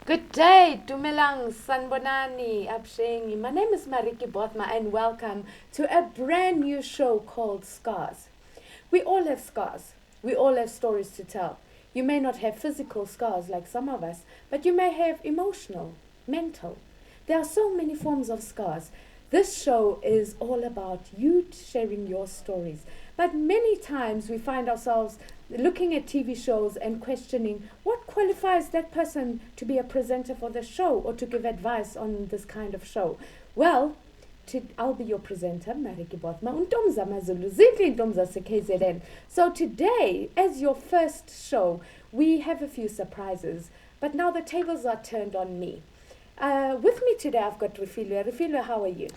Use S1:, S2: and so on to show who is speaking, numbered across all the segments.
S1: Good day, Dumelang, Sanbonani, Abshengi. My name is Mariki Bothma and welcome to a brand new show called SKARS. We all have scars. We all have stories to tell. You may not have physical scars like some of us, but you may have emotional, mental. There are so many forms of scars. This show is all about you sharing your stories. But many times we find ourselves looking at TV shows and questioning what qualifies that person to be a presenter for the show or to give advice on this kind of show. Well, I'll be your presenter, Mariki Bothma, Untomza Mazulu, Zindli Ntomza KZN. So today, as your first show, we have a few surprises, but now the tables are turned on me. With me today, I've got Refilwe. Refilwe, how are you?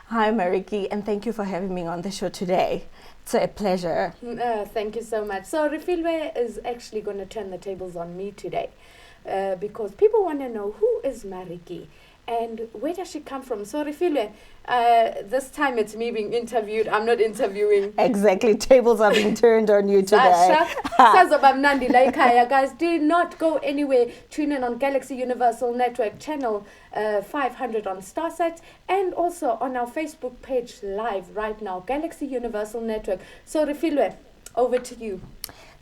S2: Hi, Mariki, and thank you for having me on the show today. It's a pleasure.
S1: Thank you so much. So Refilwe is actually going to turn the tables on me today because people want to know who is Mariki and where does she come from. So Refilwe, this time it's me being interviewed. I'm not interviewing.
S2: Exactly. Tables are being turned on you today.
S1: Guys, do not go anywhere. Tune in on Galaxy Universal Network channel 500 on Starsat and also on our Facebook page live right now, Galaxy Universal Network. So Refilwe, over to you.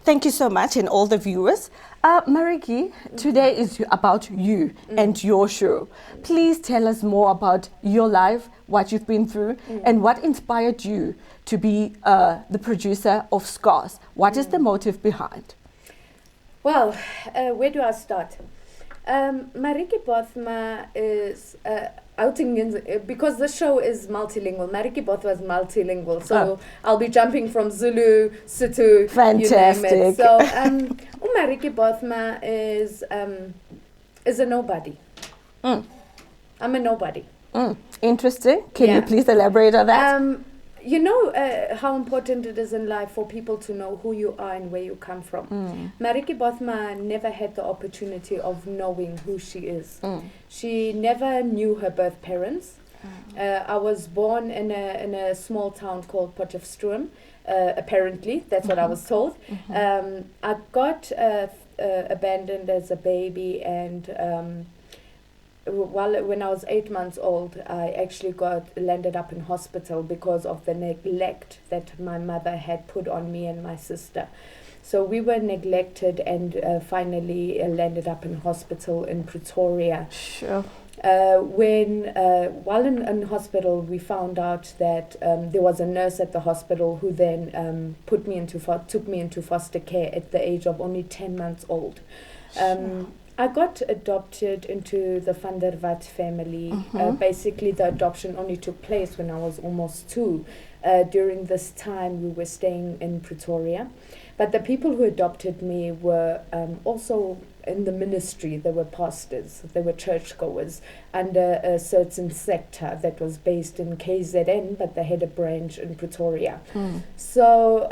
S2: Thank you so much, and all the viewers. Mariki, today is about you and your show. Please tell us more about your life, what you've been through, and what inspired you to be the producer of SKARS. What is the motive behind?
S1: Well, where do I start? Mariki Bothma is because the show is multilingual. Mariki Bothma is multilingual, so I'll be jumping from Zulu, Sotho,
S2: fantastic.
S1: You name it. So, Mariki Bothma is a nobody. I'm a nobody.
S2: Interesting. Can you please elaborate on that?
S1: You know how important it is in life for people to know who you are and where you come from. Mariki Bothma never had the opportunity of knowing who she is. She never knew her birth parents. I was born in a small town called Potchefstroom. Apparently, that's what I was told. I got abandoned as a baby, and when I was 8 months old, I actually landed up in hospital because of the neglect that my mother had put on me and my sister. So we were neglected and finally landed up in hospital in Pretoria.
S2: Sure.
S1: While in hospital, we found out that there was a nurse at the hospital who then took me into foster care at the age of only 10 months old. I got adopted into the Van der Walt family. Basically, the adoption only took place when I was almost 2. During this time, we were staying in Pretoria. But the people who adopted me were also in the ministry. They were pastors. They were churchgoers under a certain sector that was based in KZN, but they had a branch in Pretoria. So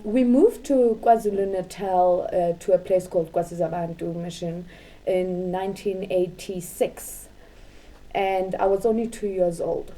S1: we moved to KwaZulu-Natal to a place called KwaZulu Mission in 1986, and I was only 2 years old.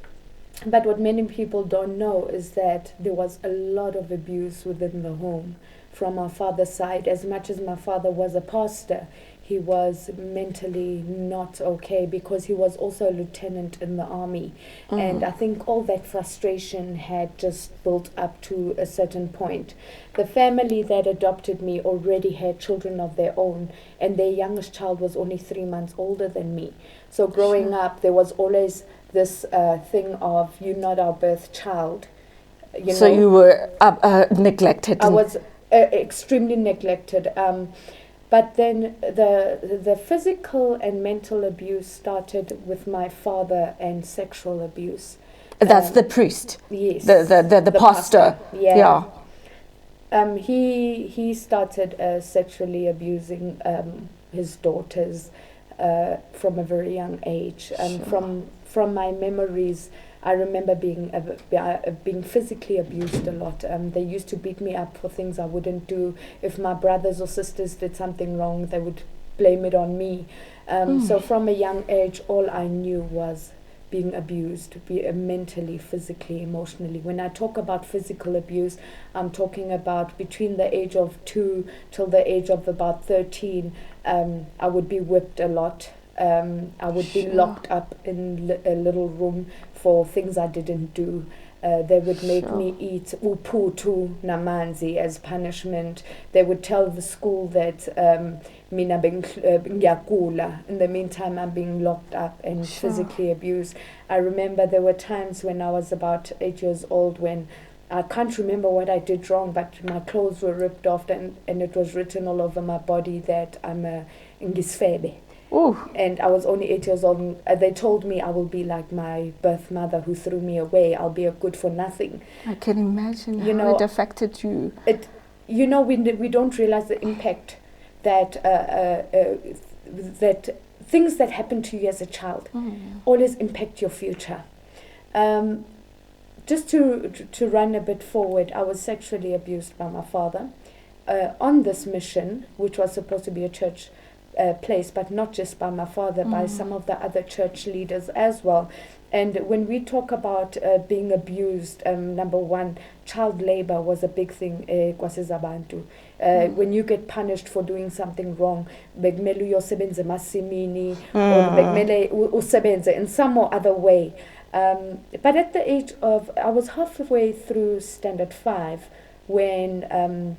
S1: But what many people don't know is that there was a lot of abuse within the home from our father's side. As much as my father was a pastor, he was mentally not okay because he was also a lieutenant in the army. And I think all that frustration had just built up to a certain point. The family that adopted me already had children of their own, and their youngest child was only 3 months older than me. So growing up, there was always this thing of, you're not our birth child.
S2: So you were neglected.
S1: I was extremely neglected. But then the physical and mental abuse started with my father, and sexual abuse.
S2: That's the priest.
S1: Yes.
S2: The pastor.
S1: Yeah. He started sexually abusing his daughters from a very young age. And from my memories, I remember being physically abused a lot. They used to beat me up for things I wouldn't do. If my brothers or sisters did something wrong, they would blame it on me. So from a young age, all I knew was being abused, mentally, physically, emotionally. When I talk about physical abuse, I'm talking about between the age of 2 till the age of about 13. I would be whipped a lot. I would be locked up in a little room for things I didn't do. They would make me eat uputu namanzi as punishment. They would tell the school that mina ngiyagula. In the meantime, I'm being locked up and physically abused. I remember there were times when I was about 8 years old when I can't remember what I did wrong, but my clothes were ripped off and it was written all over my body that I'm a ngisfebe.
S2: Ooh.
S1: And I was only 8 years old. And they told me I will be like my birth mother who threw me away. I'll be a good for nothing.
S2: I can imagine how it affected you.
S1: We don't realize the impact that that things that happen to you as a child always impact your future. Just to run a bit forward, I was sexually abused by my father on this mission, which was supposed to be a church place, but not just by my father, by some of the other church leaders as well. And when we talk about being abused, number one, child labor was a big thing. When you get punished for doing something wrong, bekumele uyosebenza emasimini, or bekumele usebenze in some or other way. But at the age of, I was halfway through standard 5 when,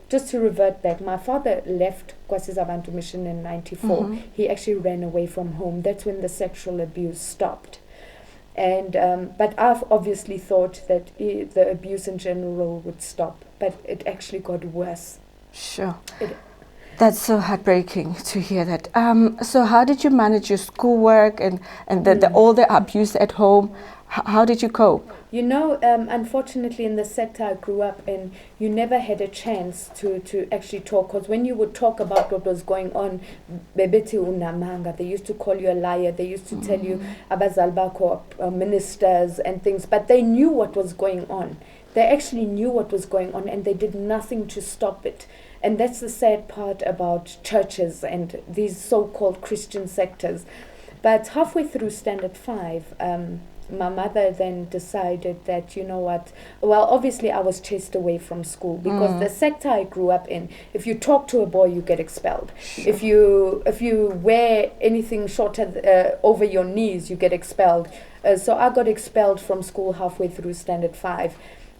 S1: just to revert back, my father left Kwasizabantu Mission in 94. He actually ran away from home. That's when the sexual abuse stopped. And but I've obviously thought that the abuse in general would stop, but it actually got worse.
S2: Sure. That's so heartbreaking to hear that. So how did you manage your schoolwork and all the abuse at home? How did you cope?
S1: You know, unfortunately, in the sector I grew up in, you never had a chance to actually talk. Because when you would talk about what was going on, bebeti unamanga, they used to call you a liar. They used to tell you abazalbako ministers and things. But they knew what was going on. They actually knew what was going on, and they did nothing to stop it. And that's the sad part about churches and these so-called Christian sectors. But halfway through standard 5, my mother then decided that, you know what, well, obviously I was chased away from school because the sector I grew up in, if you talk to a boy, you get expelled. Sure. If you wear anything shorter over your knees, you get expelled. So I got expelled from school halfway through standard 5.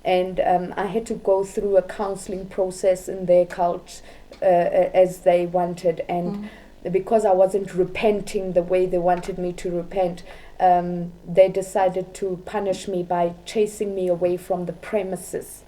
S1: And I had to go through a counseling process in their cult as they wanted. And because I wasn't repenting the way they wanted me to repent, they decided to punish me by chasing me away from the premises.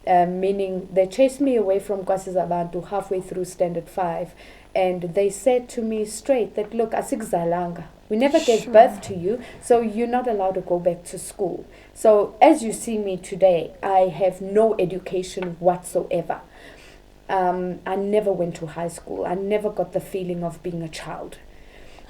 S1: Meaning they chased me away from Kwasizabantu halfway through standard 5. And they said to me straight that, look, asikuzalanga. We never gave birth to you, so you're not allowed to go back to school. So as you see me today, I have no education whatsoever. I never went to high school. I never got the feeling of being a child.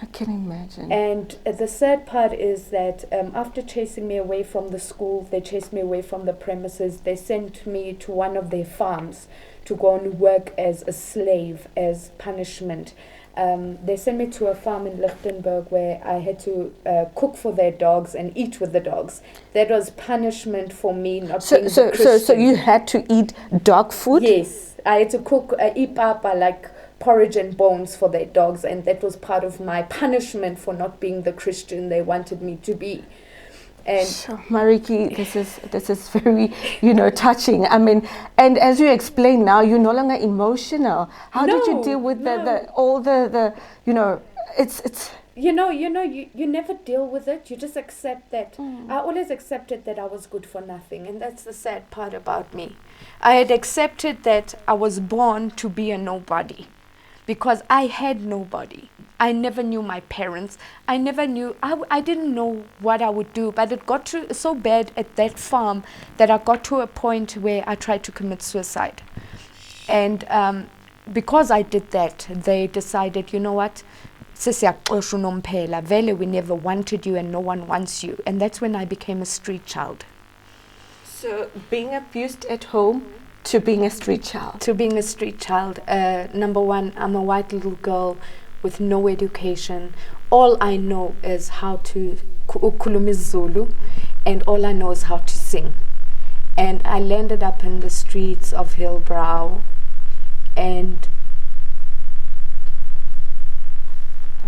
S2: I can imagine.
S1: And the sad part is that after chasing me away from the school, they chased me away from the premises. They sent me to one of their farms to go and work as a slave, as punishment. They sent me to a farm in Lichtenberg where I had to cook for their dogs and eat with the dogs. That was punishment for me not being Christian.
S2: So you had to eat dog food?
S1: Yes, I had to cook ipapa, like porridge and bones for their dogs, and that was part of my punishment for not being the Christian they wanted me to be. And
S2: sure. Mariki, this is very, touching. I mean, and as you explain now, you're no longer emotional. How did you deal with it's
S1: you never deal with it. You just accept that. I always accepted that I was good for nothing, and that's the sad part about me. I had accepted that I was born to be a nobody because I had nobody. I never knew my parents. I never knew, I didn't know what I would do, but it got to so bad at that farm that I got to a point where I tried to commit suicide. And because I did that, they decided, you know what, Vele, we never wanted you and no one wants you. And that's when I became a street child.
S2: So being abused at home to being a street child.
S1: To being a street child. Number one, I'm a white little girl with no education. All I know is how to khuluma Zulu, and all I know is how to sing. And I landed up in the streets of Hillbrow, and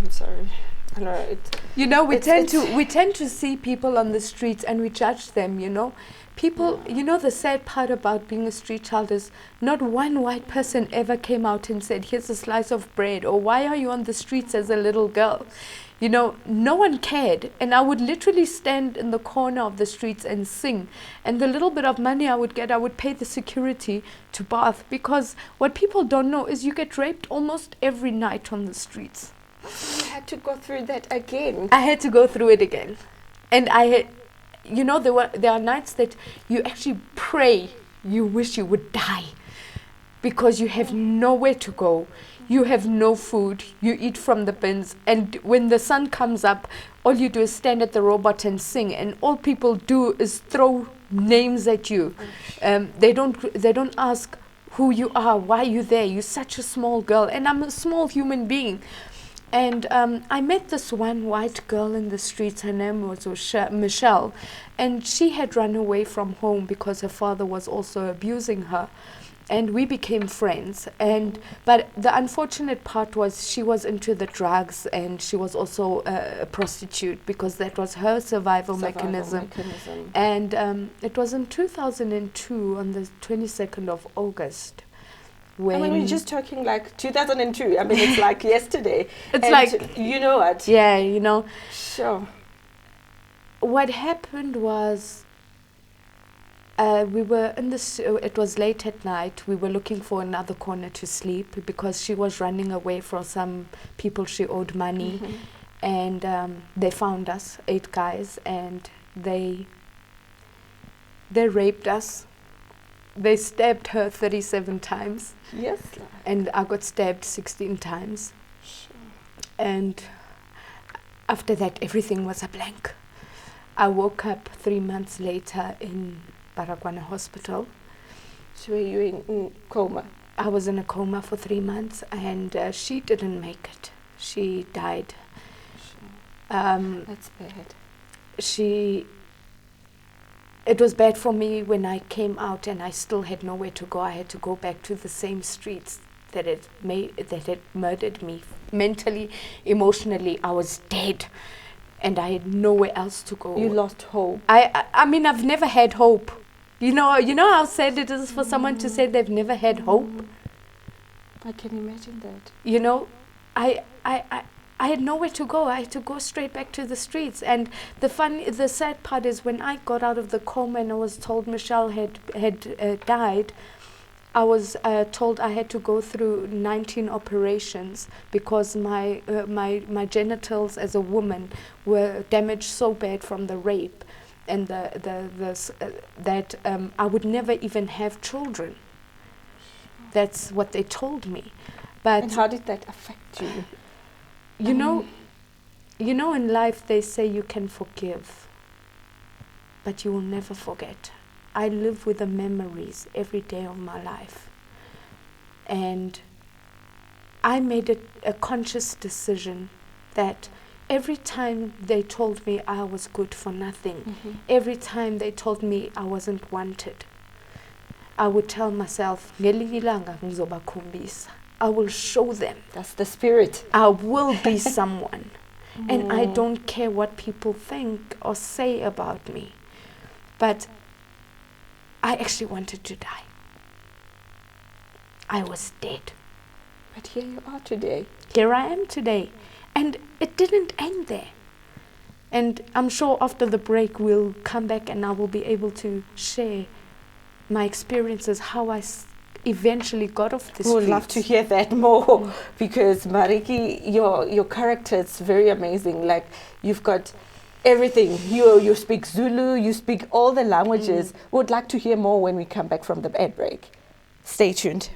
S2: I'm sorry. I know it.
S1: You know, we
S2: It's-
S1: tend to see people on the streets and we judge them, you know. People, you know, the sad part about being a street child is not one white person ever came out and said, here's a slice of bread, or why are you on the streets as a little girl? You know, no one cared. And I would literally stand in the corner of the streets and sing. And the little bit of money I would get, I would pay the security to bath. Because what people don't know is you get raped almost every night on the streets.
S2: You had to go through that again.
S1: I had to go through it again. And I had, you know, there are nights that you actually pray, you wish you would die. Because you have nowhere to go. You have no food. You eat from the bins. And when the sun comes up, all you do is stand at the robot and sing. And all people do is throw names at you. They don't ask who you are, why you're there. You're such a small girl. And I'm a small human being. And I met this one white girl in the streets. Her name was Michelle. And she had run away from home because her father was also abusing her. And we became friends. But the unfortunate part was she was into the drugs, and she was also a prostitute because that was her survival mechanism. And it was in 2002, on the 22nd of August. When
S2: I mean, we're just talking like 2002. I mean, it's like yesterday.
S1: It's
S2: and
S1: like,
S2: you know what?
S1: yeah, you know.
S2: Sure.
S1: What happened was, we were in this. It was late at night. We were looking for another corner to sleep because she was running away from some people she owed money, and they found us, 8 guys, and they raped us. They stabbed her 37 times.
S2: Yes.
S1: And I got stabbed 16 times.
S2: Sure.
S1: And after that, everything was a blank. I woke up 3 months later in Baragwana Hospital.
S2: So were you in coma?
S1: I was in a coma for 3 months, and she didn't make it. She died.
S2: Sure. That's bad. It
S1: was bad for me when I came out and I still had nowhere to go. I had to go back to the same streets that had murdered me. Mentally, emotionally, I was dead. And I had nowhere else to go.
S2: You lost hope.
S1: I mean, I've never had hope. You know how sad it is for someone to say they've never had hope?
S2: I can imagine that.
S1: You know, I had nowhere to go. I had to go straight back to the streets. And the sad part is when I got out of the coma and I was told Michelle had died, I was told I had to go through 19 operations because my genitals as a woman were damaged so bad from the rape, and that I would never even have children. That's what they told me. But
S2: and how did that affect you?
S1: You know, in life they say you can forgive, but you will never forget. I live with the memories every day of my life. And I made a conscious decision that every time they told me I was good for nothing, every time they told me I wasn't wanted, I would tell myself, "Ngelinye ilanga ngizobakhombisa." I will show them.
S2: That's the spirit.
S1: I will be someone. And I don't care what people think or say about me. But I actually wanted to die. I was dead.
S2: But here you are today.
S1: Here I am today. And it didn't end there. And I'm sure after the break we'll come back and I will be able to share my experiences, how I eventually got off the streets.
S2: We would love to hear that more because Mariki, your character is very amazing. Like, you've got everything. You speak Zulu, you speak all the languages. We would like to hear more when we come back from the ad break. Stay tuned.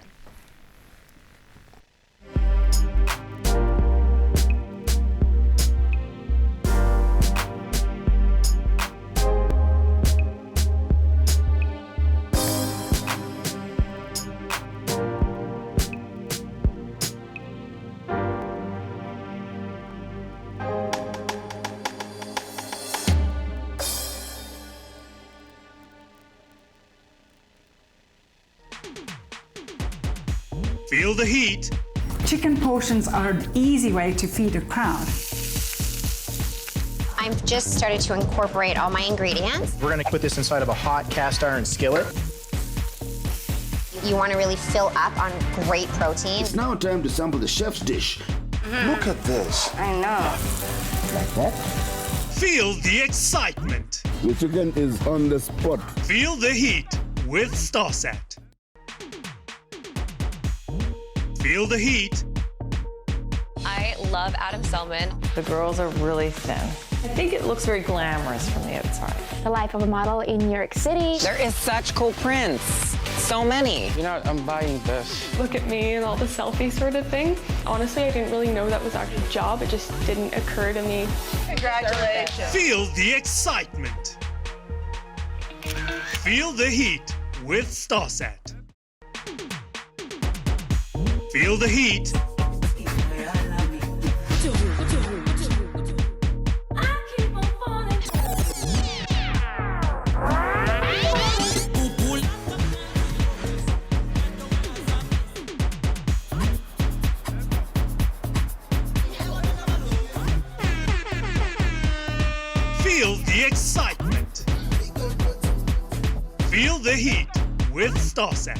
S3: Feel the heat. Chicken portions are an easy way to feed a crowd.
S4: I've just started to incorporate all my ingredients.
S5: We're gonna put this inside of a hot cast iron skillet.
S4: You want to really fill up on great protein.
S6: It's now time to sample the chef's dish. Look at this.
S7: I know.
S6: Like that?
S8: Feel the excitement.
S6: The chicken is on the spot.
S8: Feel the heat with StarSat. Feel the heat.
S9: I love Adam Selman.
S7: The girls are really thin. I think it looks very glamorous from the outside.
S4: The life of a model in New York City.
S10: There is such cool prints. So many.
S11: You know what? I'm buying this.
S9: Look at me and all the selfie sort of thing. Honestly, I didn't really know that was actually a job. It just didn't occur to me.
S7: Congratulations.
S8: Feel the excitement. Feel the heat with StarSat. Feel the heat. Feel the excitement. Feel the heat with StarSat.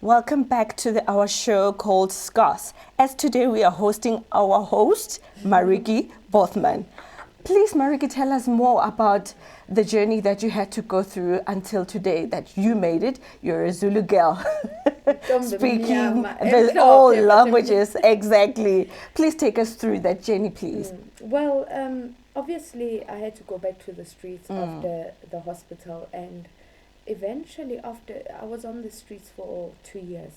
S2: Welcome back to our show called SKARS. As today we are hosting our host, Mariki Bothman. Please, Mariki, tell us more about the journey that you had to go through until today, that you made it. You're a Zulu girl, speaking all languages, exactly. Please take us through that journey, please.
S1: Well, obviously I had to go back to the streets after the hospital, and eventually after I was on the streets for 2 years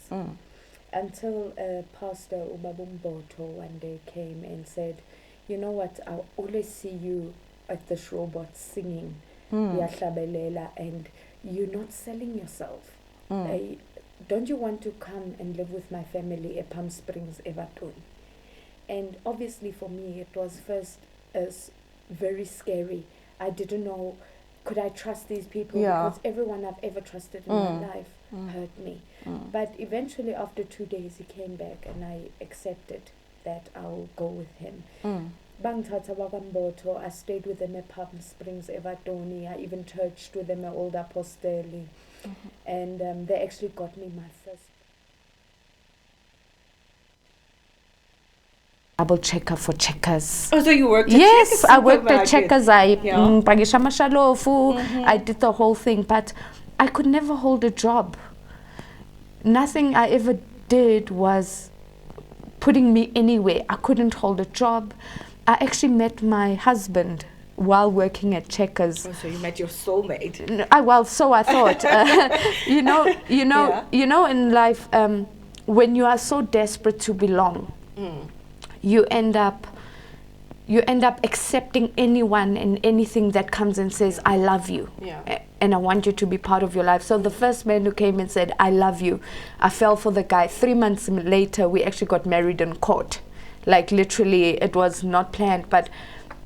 S1: until Pastor Ubabumboto one day came and said, you know what, I always see you at the robot singing Yahlabelela, and you're not selling yourself. Don't you want to come and live with my family at Palm Springs, Everton? And obviously for me it was first as very scary. I didn't know, could I trust these people? Because everyone I've ever trusted in my life hurt me. But eventually after 2 days he came back and I accepted that I'll go with him. Bangithatha waKwaMbotho, I stayed with them at Palm Springs, Everton. I even churched with them at Old Apostoli. And they actually got me my first double checker for Checkers.
S2: Oh, so you worked at
S1: Yes,
S2: Checkers
S1: I worked at
S2: supermarket.
S1: Checkers. I pakisha mashalofu. I did the whole thing, but I could never hold a job. Nothing I ever did was putting me anywhere. I couldn't hold a job. I actually met my husband while working at Checkers.
S2: Oh, so you met your soulmate.
S1: Well, so I thought. You know, in life, when you are so desperate to belong, you end up accepting anyone and anything that comes and says, I love you. And I want you to be part of your life. So the first man who came and said, I love you, I fell for the guy. 3 months later, we actually got married in court. Like literally, it was not planned. But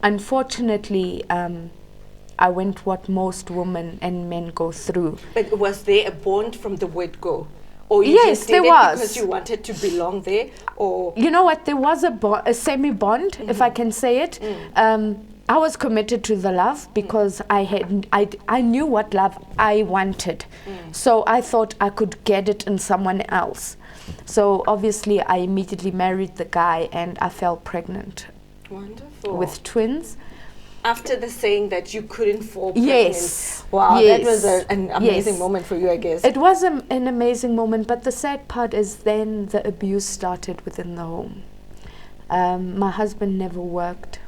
S1: unfortunately, I went what most women and men go through.
S2: But was there a bond from the word go? Or you
S1: Yes,
S2: just did
S1: there
S2: it
S1: was.
S2: because you wanted to belong there? Or
S1: You know what? There was a semi-bond, if I can say it. I was committed to the love because I knew what love I wanted. So I thought I could get it in someone else. So obviously I immediately married the guy and I fell pregnant.
S2: Wonderful.
S1: With twins.
S2: After the saying that you couldn't fall pregnant.
S1: Yes.
S2: Wow,
S1: Yes.
S2: that was an amazing
S1: Yes.
S2: moment for you, I guess.
S1: It was an amazing moment, but the sad part is then the abuse started within the home. My husband never worked.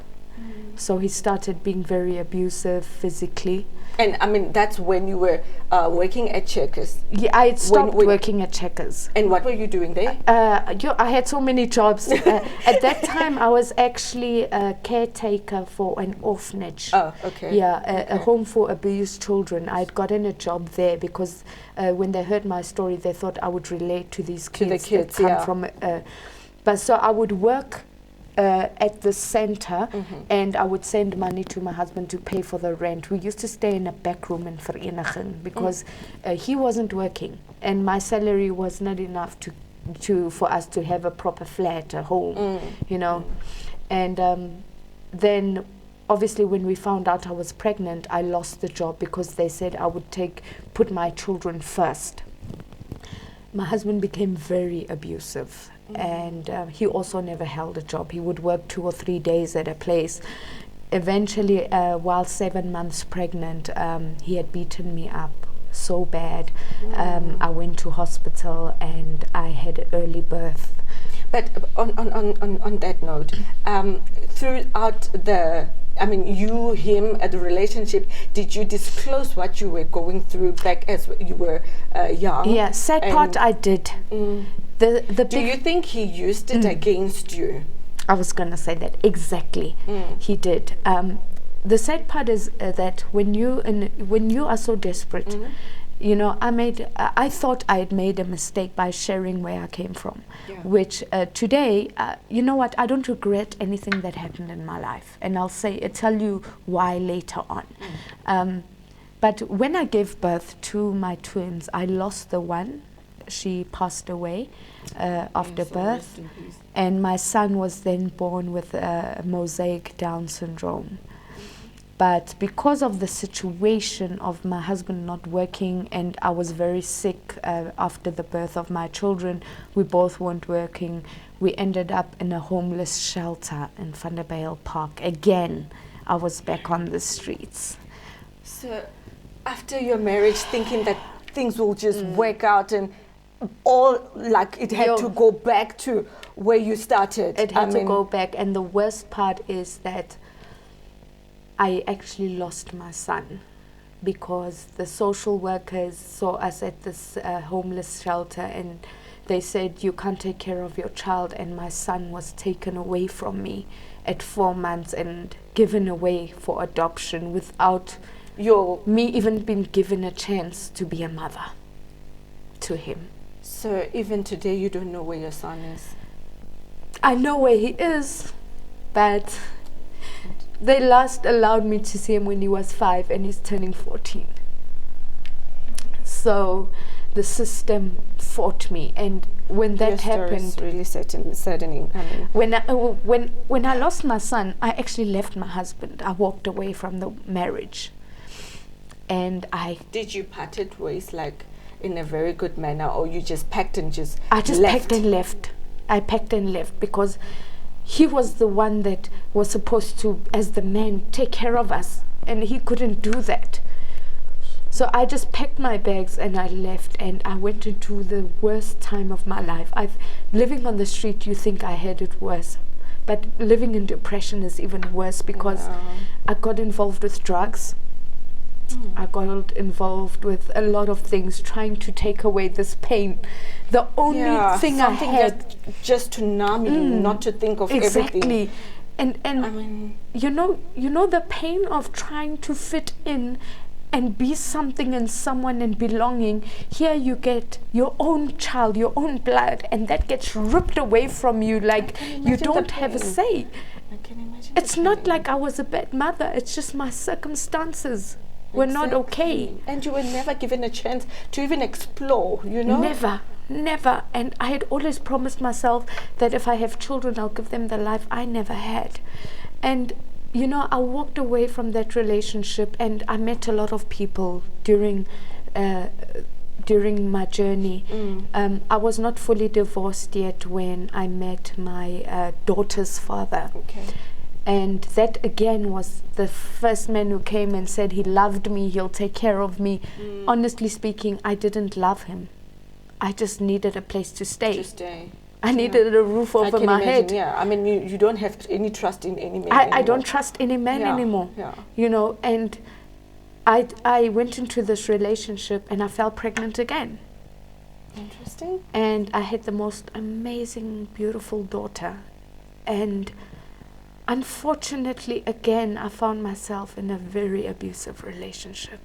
S1: So he started being very abusive physically.
S2: And I mean, that's when you were working at Checkers.
S1: Yeah, I had stopped working at Checkers.
S2: And what were you doing there?
S1: I had so many jobs. At that time, I was actually a caretaker for an orphanage.
S2: Oh, okay.
S1: Yeah, a home for abused children. I'd gotten a job there because when they heard my story, they thought I would relate to these kids, that come from. But so I would work at the center, and I would send money to my husband to pay for the rent. We used to stay in a back room in Vereniging because he wasn't working, and my salary was not enough for us to have a proper flat, a home, you know. And then obviously when we found out I was pregnant, I lost the job because they said I would put my children first. My husband became very abusive, and he also never held a job. He would work 2 or 3 days at a place. Eventually, while 7 months pregnant, he had beaten me up so bad. I went to hospital and I had early birth.
S2: But on that note, throughout you, him, the relationship, did you disclose what you were going through back as you were young?
S1: Yeah, sad part I did.
S2: Do you think he used it against you?
S1: I was going to say that exactly. He did. The sad part is that when you are so desperate, you know, I thought I had made a mistake by sharing where I came from, which today, you know what, I don't regret anything that happened in my life, and I'll tell you why later on. But when I gave birth to my twins, I lost the one. She passed away after birth, and my son was then born with mosaic Down syndrome. But because of the situation of my husband not working, and I was very sick after the birth of my children, we both weren't working. We ended up in a homeless shelter in Vanderbijl Park. Again, I was back on the streets.
S2: So after your marriage, thinking that things will just work out and all, like, it had to go back to where you started.
S1: It had to go back, and the worst part is that I actually lost my son because the social workers saw us at this homeless shelter, and they said, you can't take care of your child, and my son was taken away from me at 4 months and given away for adoption without me even being given a chance to be a mother to him.
S2: So even today you don't know where your son is?
S1: I know where he is, but they last allowed me to see him when he was 5 and he's turning 14. So the system fought me, and when that happened,
S2: is really saddening.
S1: When I lost my son, I actually left my husband. I walked away from the marriage, and
S2: Did you parted ways like in a very good manner, or you just packed and just
S1: packed and left? I packed and left because he was the one that was supposed to, as the man, take care of us, and he couldn't do that. So I just packed my bags and I left, and I went into the worst time of my life. Living on the street, you think I had it worse, but living in depression is even worse because I got involved with drugs. I got involved with a lot of things trying to take away this pain. The only thing I had,
S2: just to numb you, not to think of everything.
S1: And I mean, you know the pain of trying to fit in and be something and someone and belonging. Here you get your own child, your own blood, and that gets ripped away from you, like you don't have a say.
S2: I can imagine.
S1: It's not like I was a bad mother, it's just my circumstances were not okay.
S2: And you were never given a chance to even explore, you know?
S1: Never. And I had always promised myself that if I have children, I'll give them the life I never had. And you know, I walked away from that relationship, and I met a lot of people during my journey. I was not fully divorced yet when I met my daughter's father.
S2: Okay.
S1: And that again was the first man who came and said he loved me, he'll take care of me. Honestly speaking, I didn't love him. I just needed a place to stay. I needed a roof over my head.
S2: Yeah, I mean, you don't have any trust in any man
S1: I don't trust any man anymore.
S2: Yeah.
S1: You know, and I went into this relationship and I fell pregnant again.
S2: Interesting.
S1: And I had the most amazing, beautiful daughter. And unfortunately, again, I found myself in a very abusive relationship.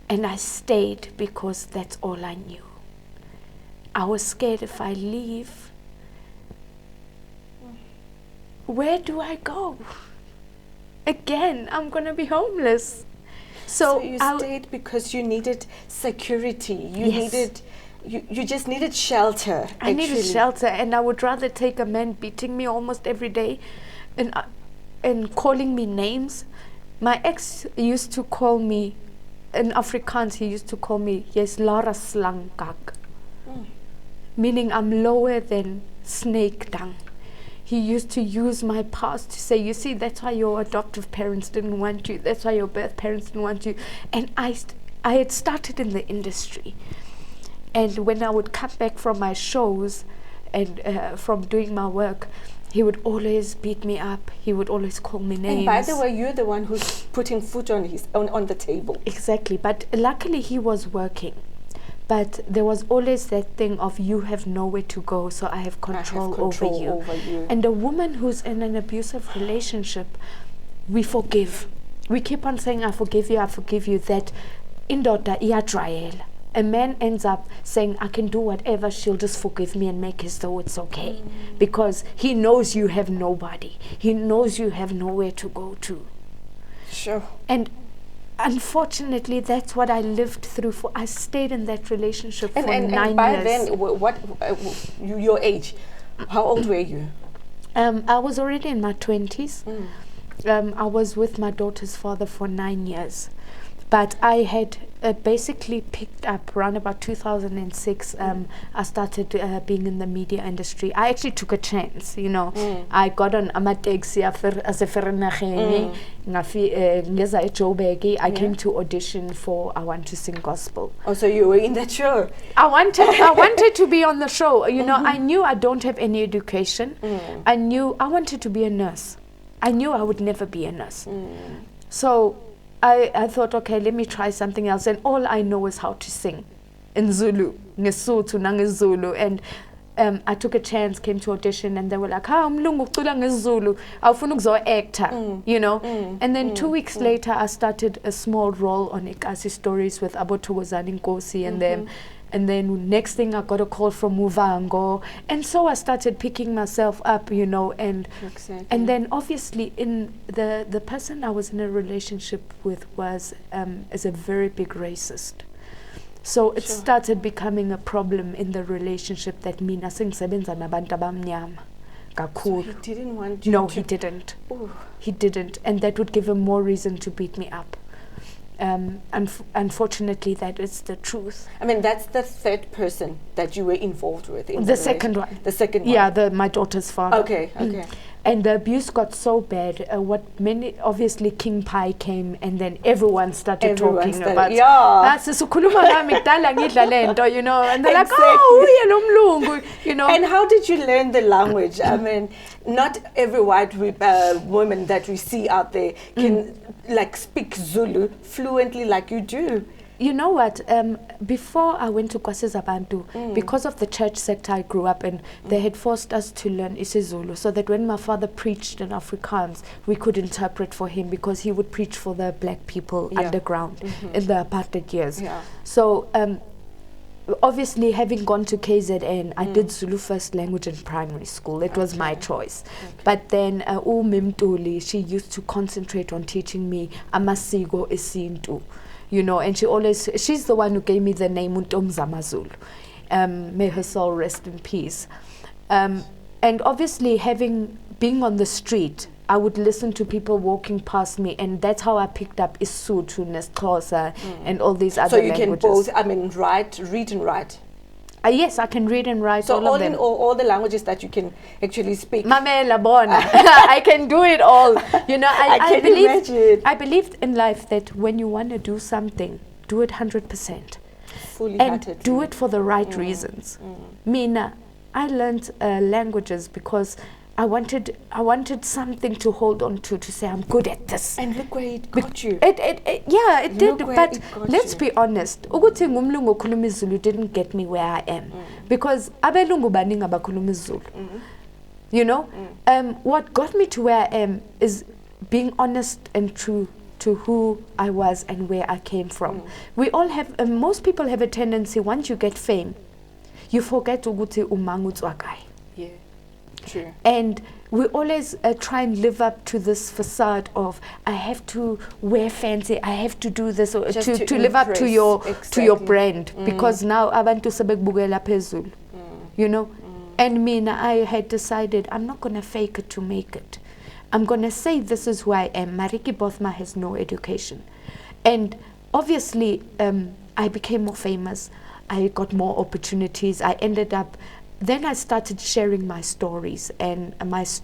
S1: And I stayed because that's all I knew. I was scared if I leave, where do I go? Again, I'm going to be homeless.
S2: So you stayed because you needed security. You just needed shelter.
S1: I needed shelter, and I would rather take a man beating me almost every day and calling me names. My ex used to call me, in Afrikaans, he used to call me, yes, Lara Slankak. Meaning I'm lower than snake dung. He used to use my past to say, you see, that's why your adoptive parents didn't want you. That's why your birth parents didn't want you. And I had started in the industry. And when I would come back from my shows and from doing my work, he would always beat me up. He would always call me names.
S2: And by the way, you're the one who's putting food on the table.
S1: Exactly. But luckily he was working. But there was always that thing of you have nowhere to go, so I have control over you. And a woman who's in an abusive relationship, we forgive. We keep on saying, I forgive you, that indoda iyatrayela. A man ends up saying, I can do whatever, she'll just forgive me and make as though it's okay. Because he knows you have nobody. He knows you have nowhere to go to.
S2: Sure.
S1: And unfortunately, that's what I lived through. I stayed in that relationship for 9 years.
S2: And by then, what your age? How old were you?
S1: I was already in my 20s. I was with my daughter's father for 9 years. But I had basically picked up around about 2006. I started being in the media industry. I actually took a chance, you know. I got on Amatex as a Ferrenacheni. I came to audition for I Want to Sing Gospel.
S2: Oh, so you were in that show?
S1: I wanted to be on the show. You know, I knew I don't have any education. I knew I wanted to be a nurse. I knew I would never be a nurse. So I thought, okay, let me try something else. And all I know is how to sing in Zulu, Ngesotho nangesiZulu. And I took a chance, came to audition, and they were like, mlungu ucula ngesiZulu, awufuna ukuzo actor, you know. And then 2 weeks later, I started a small role on Ikasi Stories with Abothokozani Nkosi and them. And then next thing I got a call from Muvango, and so I started picking myself up, you know, and then obviously in the person I was in a relationship with is a very big racist. So it started becoming a problem in the relationship that mina sengisebenza nabantu abamnyama kakhulu.
S2: So he didn't want you
S1: No, he didn't. Ooh. He didn't, and that would give him more reason to beat me up. Unfortunately, that is the truth.
S2: I mean, that's the third person that you were involved with. In
S1: the second one.
S2: The second one.
S1: Yeah, my daughter's father.
S2: Okay.
S1: And the abuse got so bad. Obviously King Pie came, and then everyone started talking about.
S2: Yeah.
S1: You know, and they're like, oh, you know.
S2: And how did you learn the language? I mean, not every white woman that we see out there can like speak Zulu fluently like you do.
S1: You know what? Before I went to KwaZulu, because of the church sector I grew up in, they had forced us to learn isiZulu, so that when my father preached in Afrikaans, we could interpret for him, because he would preach for the black people underground in the apartheid years. Yeah. So obviously, having gone to KZN, I did Zulu first language in primary school. It was my choice. But then Mimtuli, she used to concentrate on teaching me amasiko esintu. You know, and she's the one who gave me the name Untomzama Zulu. May her soul rest in peace. And obviously, being on the street, I would listen to people walking past me, and that's how I picked up Isuthu, Nesxhosa, and all these other languages. So you
S2: can both, read and write?
S1: Yes, I can read and write
S2: so
S1: all of them.
S2: So all the languages that you can actually speak?
S1: Mamela bona. I can do it all. You know, I believe in life that when you want to do something, do it 100%.
S2: Fully
S1: and do it for the right reasons. Mina, I learned languages because I wanted something to hold on to say I'm good at this.
S2: And look where it got you.
S1: It did. But let's
S2: you.
S1: be honest. Ukuthi ngumlungu okhuluma isiZulu didn't get me where I am, because abelungu baningi abakhuluma isiZulu. You know, what got me to where I am is being honest and true to who I was and where I came from. We all have. Most people have a tendency, once you get fame, you forget ukuthi umangutswa kai.
S2: Yeah. True.
S1: And we always try and live up to this facade of I have to wear fancy, I have to do this, or to live up to your brand, because now abantu sebekubukela phezulu, you know. And me, I had decided I'm not gonna fake it to make it. I'm gonna say this is who I am. Mariki Bothma has no education, and obviously I became more famous. I got more opportunities. I ended up. Then I started sharing my stories and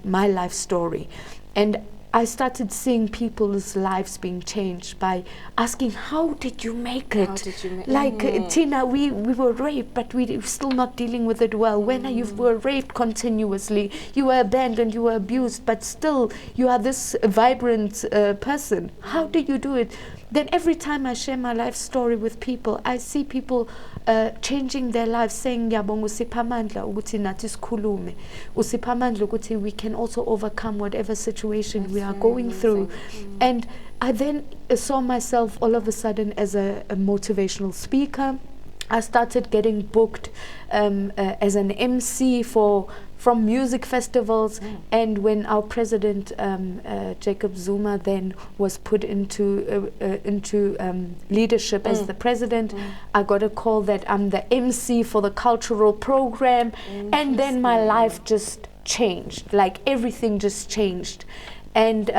S1: my life story, and I started seeing people's lives being changed by asking, how did you make it?
S2: How did you make
S1: Like Tina, we were raped, but we're still not dealing with it well. When you were raped continuously, you were abandoned, you were abused, but still you are this vibrant person. How do you do it? Then every time I share my life story with people, I see people changing their lives, saying, "Ngiyabonga usipha amandla ukuthi nathi sikhulume. Usipha amandla ukuthi we can also overcome whatever situation we are going through." And I then saw myself all of a sudden as a motivational speaker. I started getting booked as an MC from music festivals, and when our president Jacob Zuma then was put into leadership as the president, I got a call that I'm the MC for the cultural program, and then my life just changed. Like everything just changed, and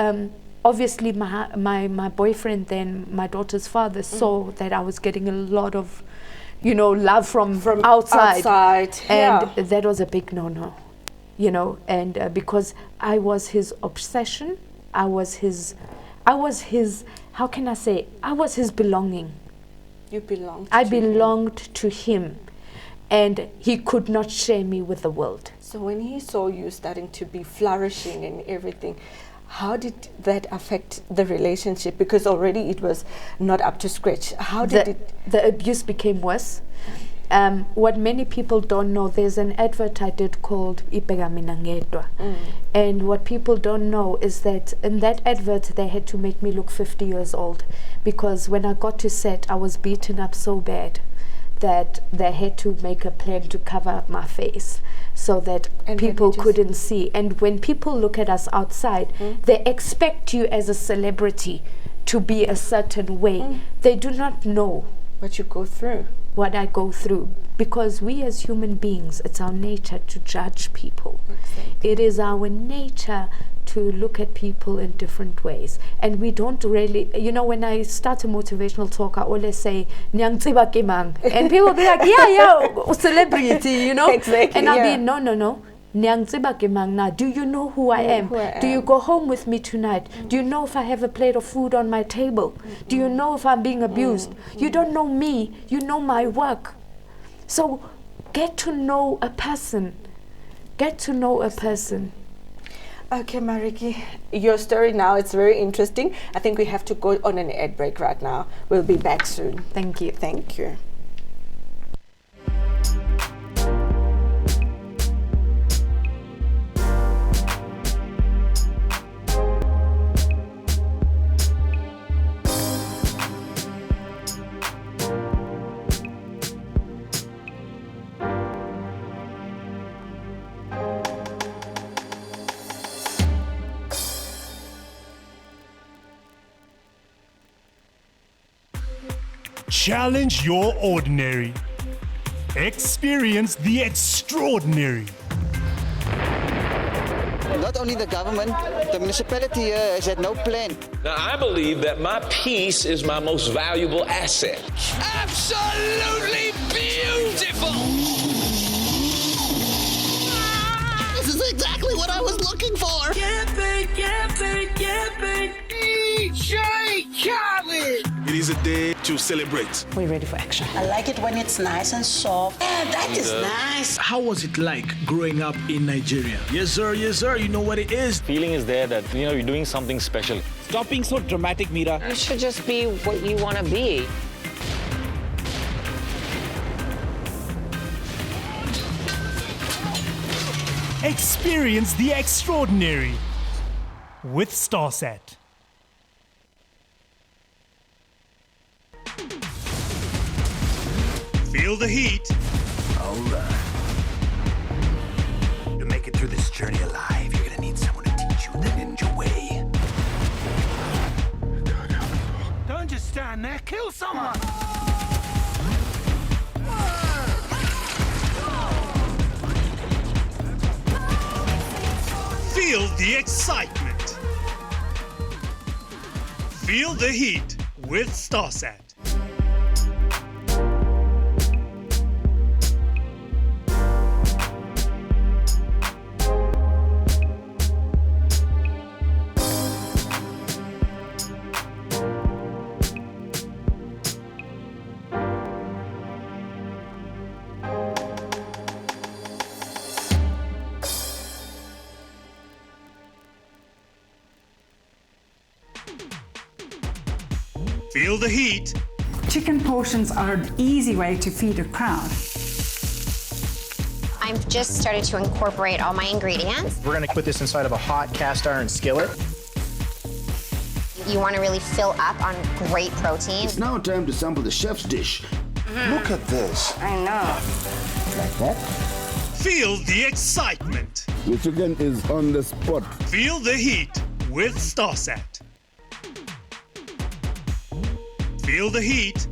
S1: obviously my boyfriend, then my daughter's father, saw that I was getting a lot of love from outside. And that was a big no-no, and because I was his obsession, I was his, how can I say, I was his belonging.
S2: You belonged
S1: I
S2: to
S1: belonged to him, and he could not share me with the world.
S2: So when he saw you starting to be flourishing and everything, how did that affect the relationship? Because already it was not up to scratch. How did
S1: the abuse became worse? What many people don't know, there's an advert I did called Ibheka Mina Ngedwa. And what people don't know is that in that advert they had to make me look 50 years old, because when I got to set I was beaten up so bad that they had to make a plan to cover up my face so that people couldn't see. And when people look at us outside, they expect you as a celebrity to be a certain way. They do not know
S2: what you go through,
S1: what I go through, because we as human beings, it's our nature to judge people. Exactly. It is our nature to look at people in different ways, and we don't really, when I start a motivational talk, I always say Nyang tsiba kimang, and people be like, yeah, celebrity,
S2: Exactly,
S1: and I'll be no, Nyang tsiba kimang na. Do you know who I am? Do you go home with me tonight? Do you know if I have a plate of food on my table? Do you know if I'm being abused? You don't know me, you know my work. So get to know a person.
S2: Okay, Mariki, your story now, it's very interesting. I think we have to go on an ad break right now. We'll be back soon.
S1: Thank you.
S2: Thank you.
S8: Challenge your ordinary. Experience the extraordinary.
S11: Not only the government, the municipality here has had no plan.
S12: Now, I believe that my peace is my most valuable asset.
S13: Absolutely beautiful! This is exactly what I was looking for! DJ Khaled!
S8: It is
S6: is a day to celebrate.
S7: We're ready for action.
S14: I like it when it's nice and soft. Yeah, that is nice.
S15: How was it like growing up in Nigeria? Yes, sir, you know what it is.
S16: Feeling is there that, you're doing something special.
S15: Stop being so dramatic, Mira.
S10: You should just be what you want to be.
S8: Experience the extraordinary with StarSat. Feel the heat.
S17: All right. To make it through this journey alive, you're gonna need someone to teach you the ninja way.
S15: Don't just stand there, kill someone!
S8: Feel the excitement. Feel the heat with StarSat. Feel the heat.
S3: Chicken portions are an easy way to feed a crowd.
S4: I've just started to incorporate all my ingredients.
S5: We're gonna put this inside of a hot cast iron skillet.
S4: You want to really fill up on great protein.
S6: It's now time to sample the chef's dish. Look at this.
S14: I know.
S6: Like that?
S8: Feel the excitement.
S6: The chicken is on the spot.
S8: Feel the heat with StarSat. Feel the heat.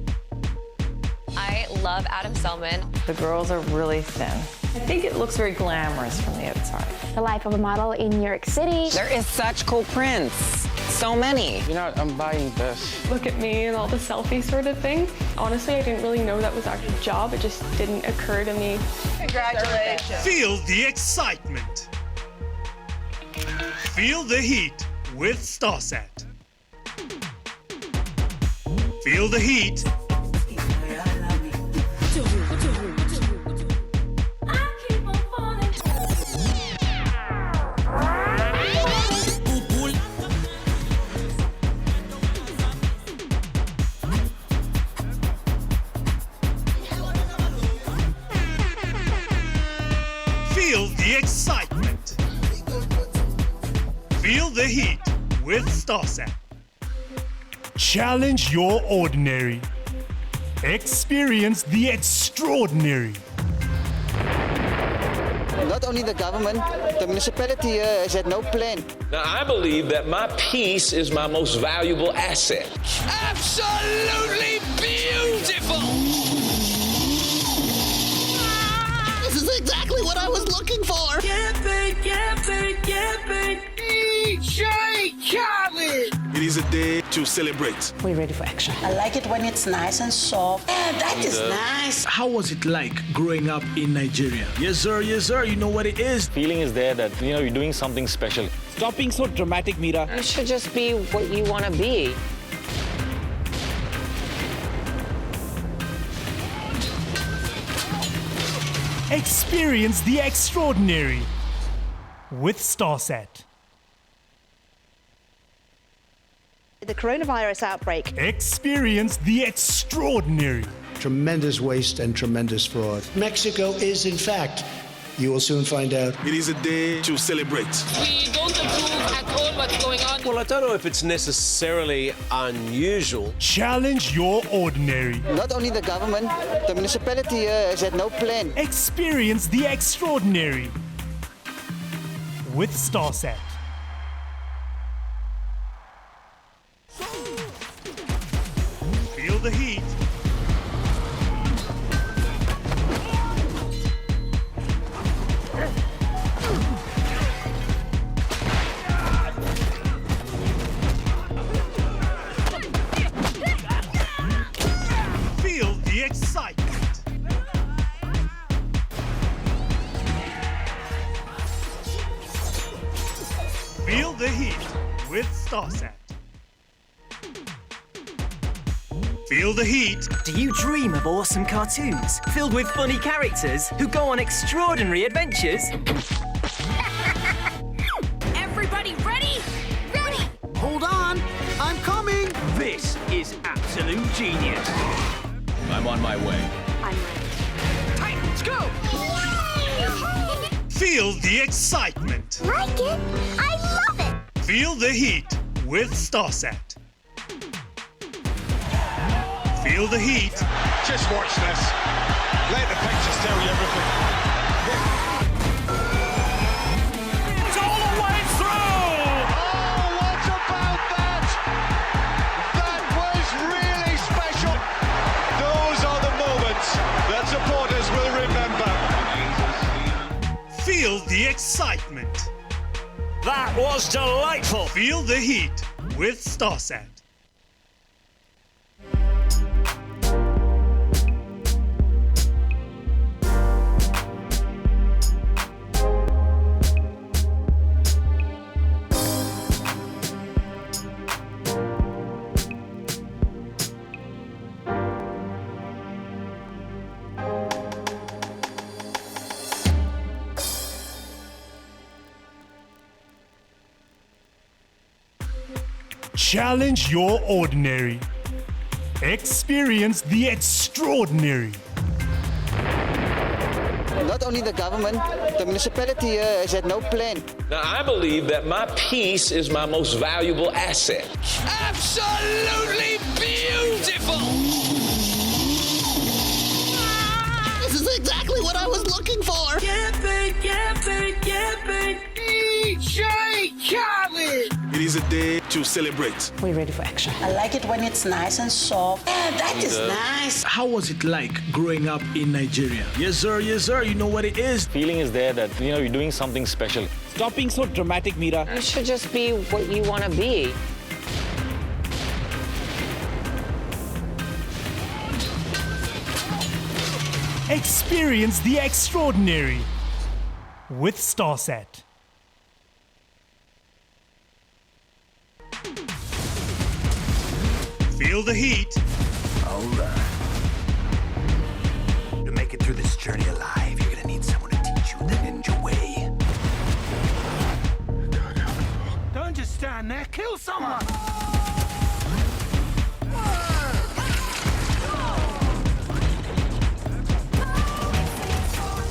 S7: I love Adam Selman. The girls are really thin. I think it looks very glamorous from the outside.
S4: The life of a model in New York City.
S10: There is such cool prints. So many.
S11: I'm buying this.
S9: Look at me and all the selfie sort of thing. Honestly, I didn't really know that was actually a job. It just didn't occur to me.
S14: Congratulations.
S8: Feel the excitement. Feel the heat with StarSat. Feel the heat. Feel the excitement. Feel the heat with StarSat. Challenge your ordinary. Experience the extraordinary.
S11: Not only the government, the municipality here has had no plan.
S12: Now, I believe that my peace is my most valuable asset.
S13: Absolutely beautiful! This is exactly what I was looking for! DJ Khaled!
S6: It is a day to celebrate.
S7: We're ready for action.
S14: I like it when it's nice and soft. Yeah, that is nice.
S15: How was it like growing up in Nigeria? Yes, sir, you know what it is.
S16: Feeling is there that, you're doing something special.
S15: Stop being so dramatic, Mira.
S10: You should just be what you want to be.
S8: Experience the extraordinary with StarSat.
S18: The coronavirus outbreak.
S8: Experience the extraordinary.
S19: Tremendous waste and tremendous fraud. Mexico is, in fact, you will soon find out.
S6: It is a day to celebrate.
S13: We don't approve at all what's going on.
S20: Well, I don't know if it's necessarily unusual.
S8: Challenge your ordinary.
S11: Not only the government, the municipality here has had no plan.
S8: Experience the extraordinary with StarSat. Feel the heat. Feel the excitement. Feel the heat with StarSat. Feel the heat.
S21: Do you dream of awesome cartoons filled with funny characters who go on extraordinary adventures?
S22: Everybody ready? Ready!
S13: Hold on, I'm coming.
S15: This is absolute genius.
S16: I'm on my way.
S22: I'm ready.
S15: Titans, go!
S8: Feel the excitement.
S22: Like it? I love it!
S8: Feel the heat with StarSat. Feel the heat.
S23: Just watch this. Let the pictures tell you everything.
S8: It's all the way through!
S23: Oh, what about that? That was really special. Those are the moments that supporters will remember.
S8: Feel the excitement. That was delightful. Feel the heat with StarSat. Challenge your ordinary. Experience the extraordinary.
S11: Not only the government, the municipality here has had no plan.
S12: Now, I believe that my peace is my most valuable asset.
S13: Absolutely beautiful! This is exactly what I was looking for! DJ Khaled!
S15: It is a day to celebrate.
S14: We're ready for action. I like it when it's nice and soft. Yeah, that is nice.
S15: How was it like growing up in Nigeria? Yes, sir, you know what it is.
S16: Feeling is there that, you're doing something special.
S10: Stop being so dramatic, Mira. You should just be what you want to be.
S8: Experience the extraordinary with StarSat. Feel the heat.
S17: Hold on. To make it through this journey alive, you're gonna need someone to teach you the ninja way.
S15: Don't just stand there, kill someone!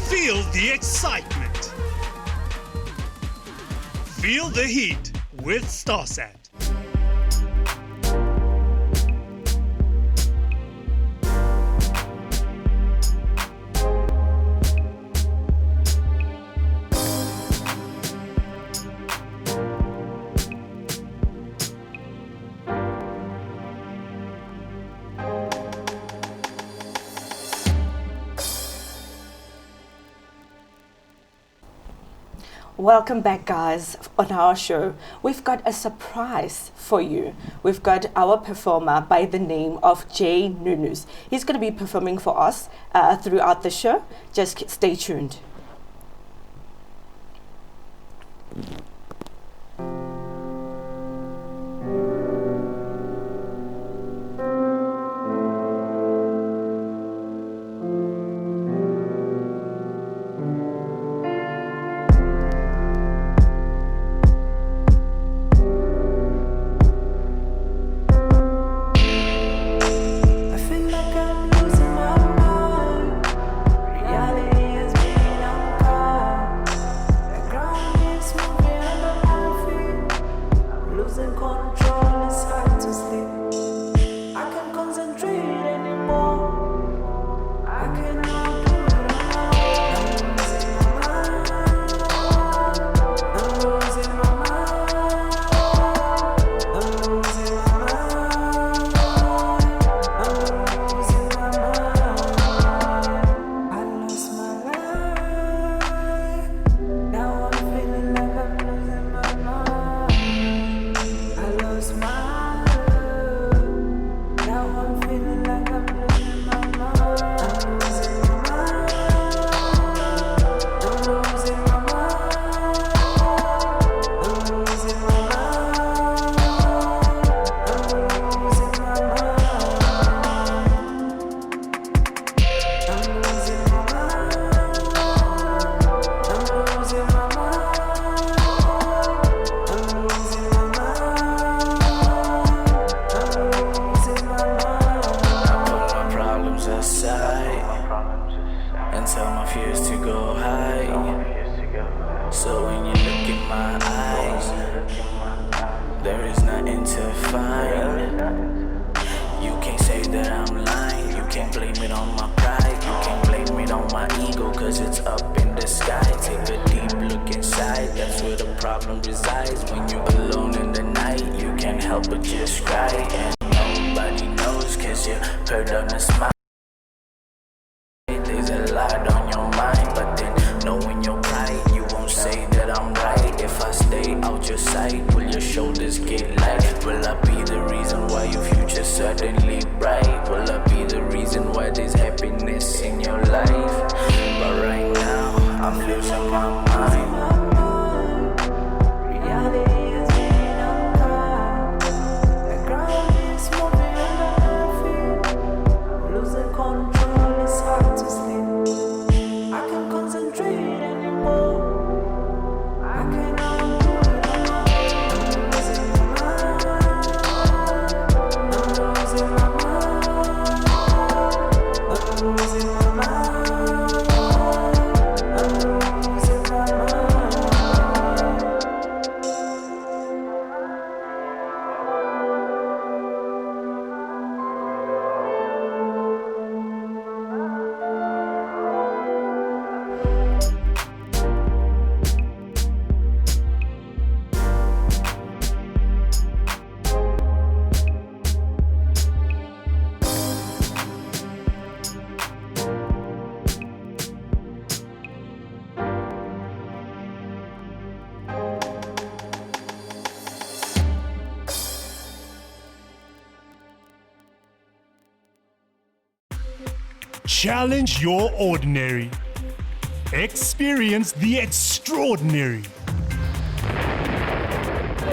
S8: Feel the excitement. Feel the heat with StarSat.
S2: Welcome back, guys, on our show. We've got a surprise for you. We've got our performer by the name of Jay Nunus. He's going to be performing for us throughout the show. Just stay tuned.
S1: nothing to find. You can't say that I'm lying. You can't blame it on my pride. You can't blame it on my ego, cause it's up in the sky. Take a deep look inside, that's where the problem resides. When you're alone in the night, you can't help but just cry. And nobody knows, cause you're paired on a smile. There's a lot on your mind, but then knowing your pride, you won't say that I'm right. If I stay out your sight, will your shoulders get light? Will I be the reason why your future suddenly bright? Will I be the reason why there's happiness in your life? But right now, I'm losing my mind. Reality is being unkind. The ground is moving under my feet. Losing control, it's hard to sleep. I can't concentrate anymore. I cannot do it alone. I'm losing my mind. I'm losing my mind. I'm losing my mind. I'm losing my mind.
S8: Challenge your ordinary. Experience the extraordinary.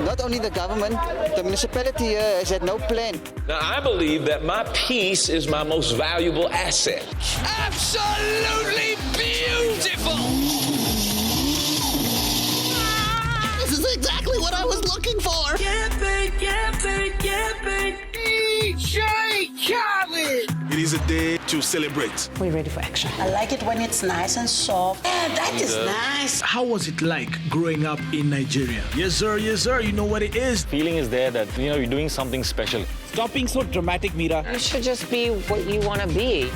S11: Not only the government, the municipality here has had no plan.
S12: Now, I believe that my peace is my most valuable asset.
S13: Absolutely beautiful! This is exactly what I was looking for! DJ Khaled!
S15: It is a day to celebrate.
S14: We're ready for action. I like it when it's nice and soft. Yeah, that is nice.
S15: How was it like growing up in Nigeria? Yes, sir, you know what it is.
S16: Feeling is there that, you're doing something special.
S10: Stop being so dramatic, Mira.
S7: You should just be what you want to be.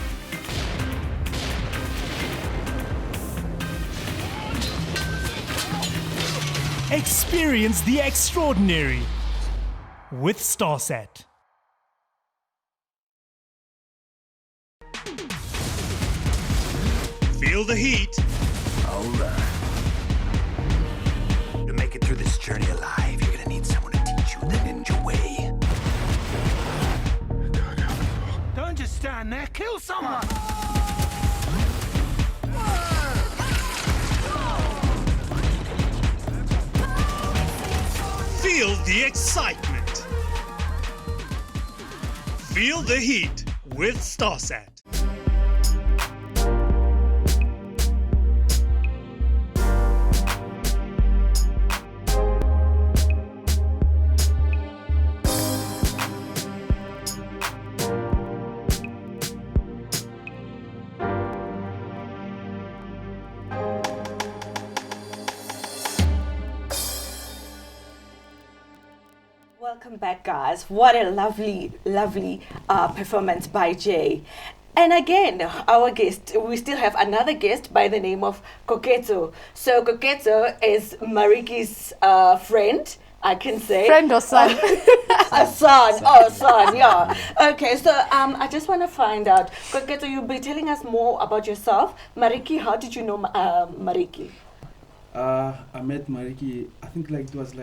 S8: Experience the extraordinary with StarSat. Feel the heat.
S17: Alright. To make it through this journey alive, you're gonna need someone to teach you the ninja way.
S15: Don't just stand there, kill someone!
S8: Feel the excitement. Feel the heat with StarSat.
S2: Welcome back, guys. What a lovely performance by Jay. And again, our guest, we still have another guest by the name of Koketso. So Koketso is Mariki's friend, I can say.
S3: Friend or son?
S2: A son. Oh, son, yeah. Okay, so I just want to find out, Koketso, you'll be telling us more about yourself. Mariki, how did you know Mariki?
S5: I met Mariki, I think it was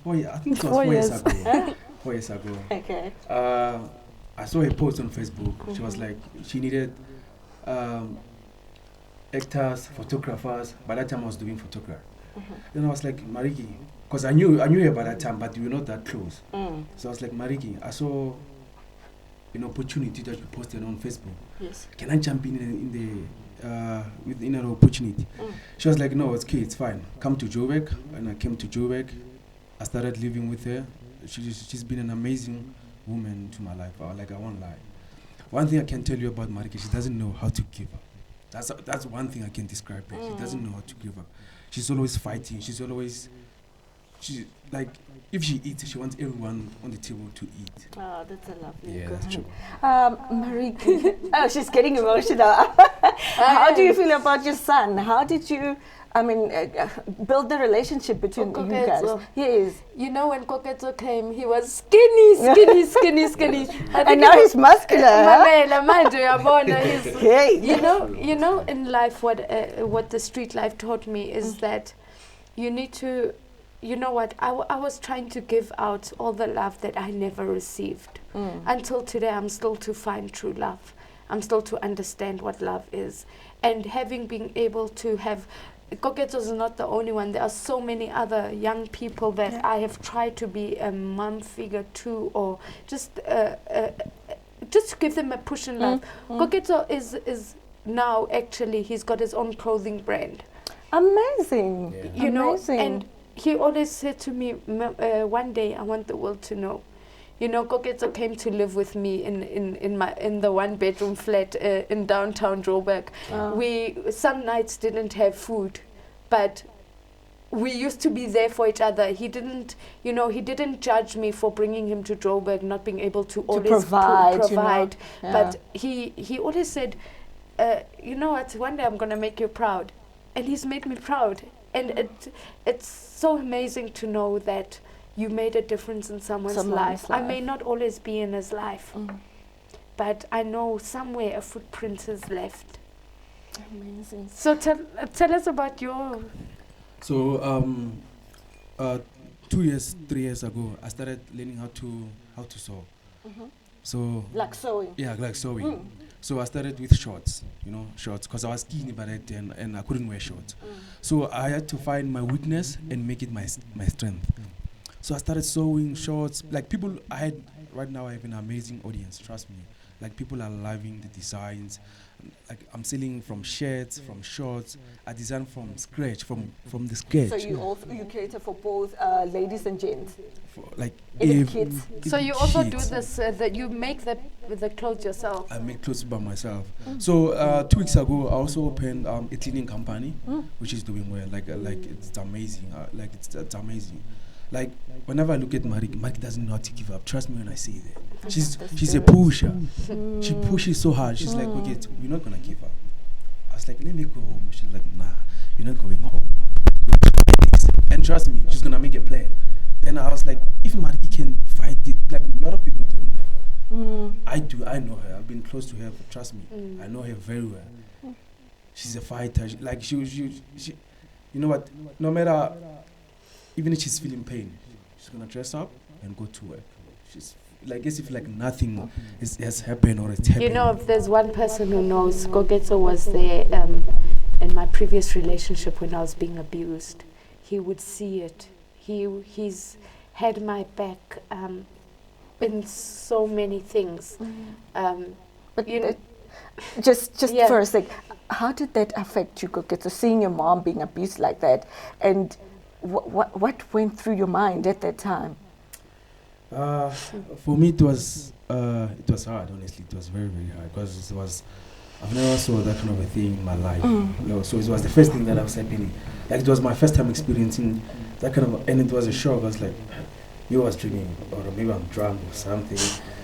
S5: 4 years. I think it was 4 years ago. 4 years ago.
S2: Okay.
S5: I saw a post on Facebook. She was like, she needed actors, photographers. By that time, I was doing photography. Then I was like, Mariki, because I knew her by that time, but we were not that close. So I was like, Mariki, I saw an opportunity that you posted on Facebook.
S2: Yes.
S5: Can I jump in within an opportunity? She was like, no, it's okay, it's fine. Come to Joburg. And I came to Joburg. I started living with her. She's been an amazing woman to my life. I won't lie. One thing I can tell you about Marika, she doesn't know how to give up. That's one thing I can describe her. She doesn't know how to give up. She's always fighting. She's she like if she eats, she wants everyone on the table to eat.
S2: Oh, that's a lovely
S5: Yeah,
S2: girl.
S5: that's true.
S2: Marie, oh, she's getting emotional. How do you feel about your son? How did you, build the relationship between you guys? Yes.
S3: You know, when Koketso came, he was skinny.
S2: And now he's muscular.
S3: Hey. You know, in life, what the street life taught me is that you need to. You know what, I was trying to give out all the love that I never received. Until today, I'm still to find true love. I'm still to understand what love is. And having been able to have, Koketso is not the only one. There are so many other young people that I have tried to be a mom figure to, or just to give them a push in life. Koketso is now actually, he's got his own clothing brand.
S2: Amazing.
S3: You know, and he always said to me, one day I want the world to know. You know, Koketso came to live with me in the one-bedroom flat in downtown Joburg. We some nights didn't have food, but we used to be there for each other. He didn't judge me for bringing him to Joburg, not being able to always provide.
S2: You know?
S3: But he always said, you know what, one day I'm going to make you proud. And he's made me proud. And it's so amazing to know that you made a difference in someone's life. I may not always be in his life, but I know somewhere a footprint is left.
S2: Amazing.
S3: So tell us about your...
S5: So 3 years ago, I started learning how to sew. So
S2: like sewing.
S5: Yeah, like sewing. So I started with shorts, because I was skinny by that time and I couldn't wear shorts. So I had to find my weakness and make it my strength. So I started sewing shorts. Like people, right now I have an amazing audience, trust me. Like people are loving the designs. Like I'm selling from shirts, from shorts. I design from scratch, from the sketch.
S2: So you cater for both ladies and gents.
S5: Like
S2: kids.
S3: So you also do this, that you make the clothes yourself?
S5: I make clothes by myself. So 2 weeks ago, I also opened a cleaning company, which is doing well. Like it's amazing. It's amazing. Like whenever I look at Marik doesn't know how to give up. Trust me when I say that. She's a pusher. She pushes so hard. She's like, okay, you're not gonna give up. I was like, let me go home. She's like, nah, you're not going home. And trust me, she's gonna make a plan. Then I was like, if Mariki can fight it, like a lot of people don't know her. I do, I know her. I've been close to her, trust me. I know her very well. She's a fighter. She you know what? No matter, even if she's feeling pain, she's gonna dress up and go to work. She's like as if like nothing has happened or it's happening.
S3: You know, if there's one person who knows, Koketso was there in my previous relationship when I was being abused. He would see it. He's had my back in so many things.
S2: But just for a sec, how did that affect you, Koketso, seeing your mom being abused like that? And what went through your mind at that time?
S5: For me, it was hard. Honestly, it was very, very hard because I've never saw that kind of a thing in my life. So it was the first thing that I was happening. Like it was my first time experiencing that kind of, and it was a shock. I was like, you was drinking, or maybe I'm drunk or something.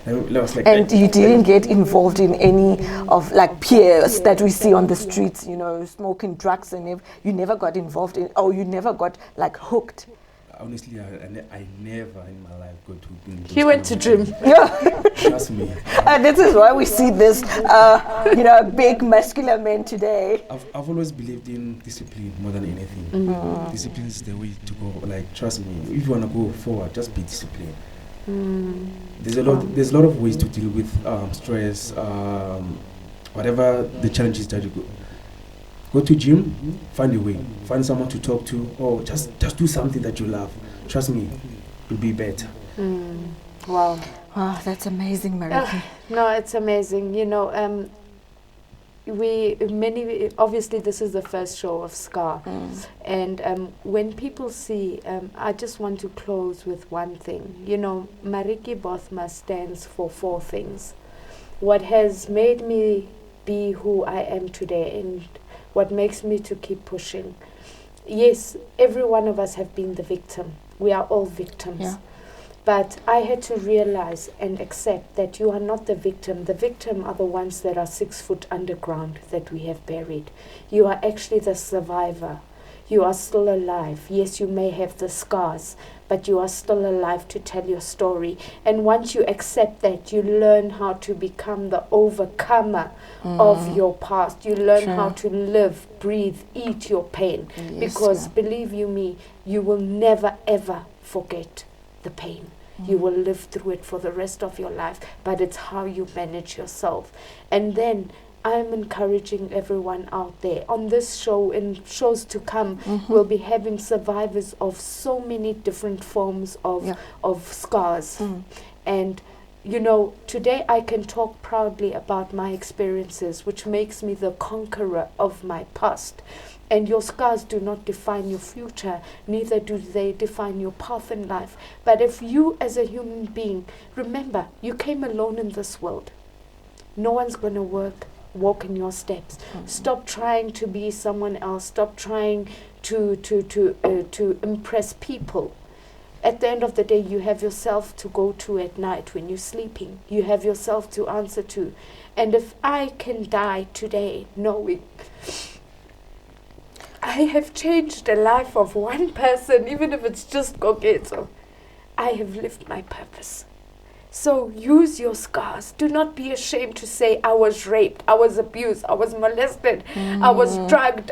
S5: And I was like,
S2: and you didn't get involved in any of like peers that we see on the streets, smoking drugs, and you never got involved in, or you never got like hooked.
S5: Honestly, I never in my life got to.
S3: He went to gym.
S5: Trust me.
S2: This is why we see this, big muscular men today.
S5: I've always believed in discipline more than anything. Discipline is the way to go. Like, trust me, if you want to go forward, just be disciplined. There's a lot of ways to deal with stress, whatever the challenges that you go to gym, find a way, find someone to talk to, or just do something that you love. Trust me, you'll be better.
S3: Wow,
S2: that's amazing, Mariki.
S3: No, it's amazing. Obviously this is the first show of SKAR, and when people see, I just want to close with one thing. Mariki Bothma stands for 4 things. What has made me be who I am today, and what makes me to keep pushing. Yes, every one of us have been the victim. We are all victims.
S2: Yeah.
S3: But I had to realize and accept that you are not the victim. The victim are the ones that are 6 foot underground that we have buried. You are actually the survivor. You are still alive. Yes, you may have the scars, but you are still alive to tell your story. And once you accept that, you learn how to become the overcomer of your past. You learn how to live, breathe, eat your pain.
S2: Yes,
S3: because believe you me, you will never ever forget the pain. You will live through it for the rest of your life, but it's how you manage yourself. And then I'm encouraging everyone out there on this show and shows to come. We'll be having survivors of so many different forms of scars. And you know, today I can talk proudly about my experiences, which makes me the conqueror of my past. And your scars do not define your future, neither do they define your path in life. But if you as a human being, remember, you came alone in this world. No one's going to walk in your steps. Stop trying to be someone else. Stop trying to impress people. At the end of the day, you have yourself to go to at night when you're sleeping. You have yourself to answer to. And if I can die today knowing I have changed the life of one person, even if it's just Gogetso, I have lived my purpose. So use your scars. Do not be ashamed to say, I was raped, I was abused, I was molested, I was drugged.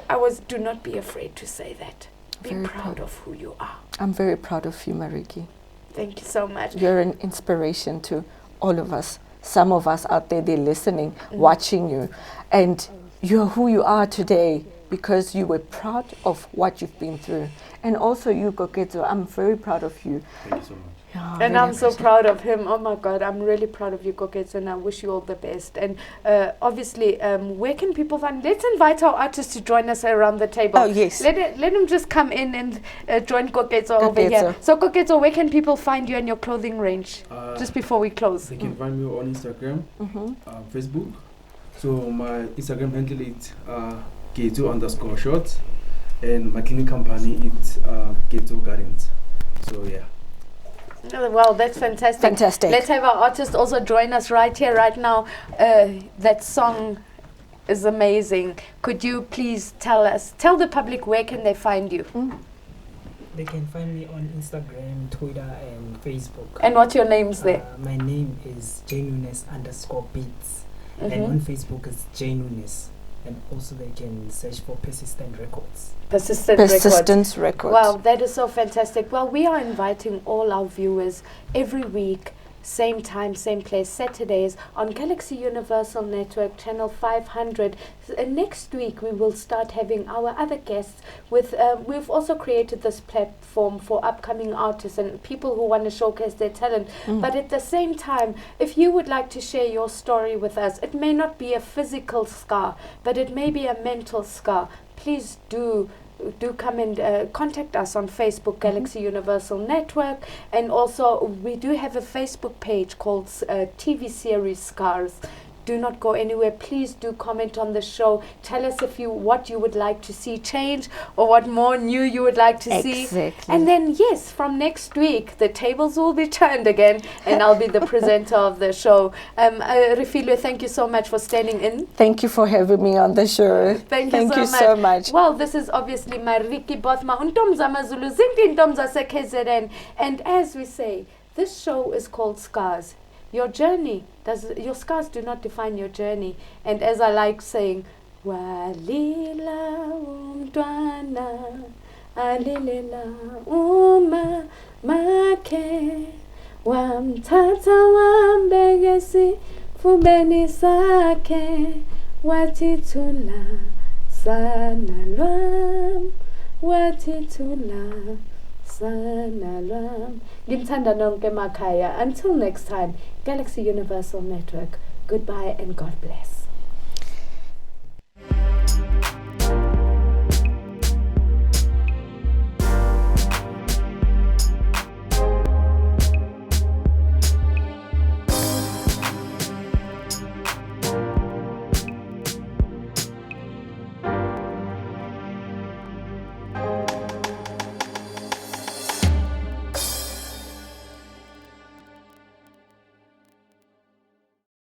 S3: Do not be afraid to say that. Be proud of who you are.
S2: I'm very proud of you, Mariki.
S3: Thank you so much.
S2: You're an inspiration to all of us. Some of us out there, they're listening, watching you. And you're who you are today because you were proud of what you've been through. And also you, Gogetso, I'm very proud of you.
S5: Thank you so much.
S2: Yeah,
S3: And
S2: really
S3: I'm so proud of him. Oh my God, I'm really proud of you, Gogetso, and I wish you all the best. And obviously, where can people find? Let's invite our artists to join us around the table.
S2: Oh, yes.
S3: Let them just come in and join Gogetso over here. So Gogetso, where can people find you and your clothing range? Just before we close.
S5: They can find me on Instagram, Facebook. So my Instagram handle is Getso_shorts, and my cleaning company is Getso Gardens. So yeah.
S3: Well, that's fantastic.
S2: Fantastic.
S3: Let's have our artist also join us right here, right now. That song is amazing. Could you please tell the public where can they find you?
S4: They can find me on Instagram, Twitter, and Facebook.
S3: And what's your names there?
S4: My name is Jnunes_beats. And on Facebook it's Jnunes. And also they can search for Persistent Records.
S2: Persistence Records.
S3: Wow, that is so fantastic. Well, we are inviting all our viewers every week, same time, same place, Saturdays on Galaxy Universal Network, channel 500. Next week we will start having our other guests with, we've also created this platform for upcoming artists and people who want to showcase their talent. But at the same time, if you would like to share your story with us, it may not be a physical scar, but it may be a mental scar. Please do come and contact us on Facebook, Galaxy Universal Network, and also we do have a Facebook page called TV series SKARS. Do not go anywhere. Please do comment on the show. Tell us what you would like to see change or what more new you would like to see. And then yes, from next week the tables will be turned again, and I'll be the presenter of the show. Refilwe, thank you so much for standing in.
S2: Thank you for having me on the show.
S3: Thank you so much. Well, this is obviously Mariki Bothma Untomza Mazulu Zimpi Ntomza KZN, and as we say, this show is called SKARS. Your journey, your scars do not define your journey. And as I like saying, Walila umtwana, alilela uma make, wamtata wambegesi, fubeni sake, watitula sana lwam, watitula sana lwam. Ngimthanda nonke emakhaya. Until next time, Galaxy Universal Network. Goodbye and God bless.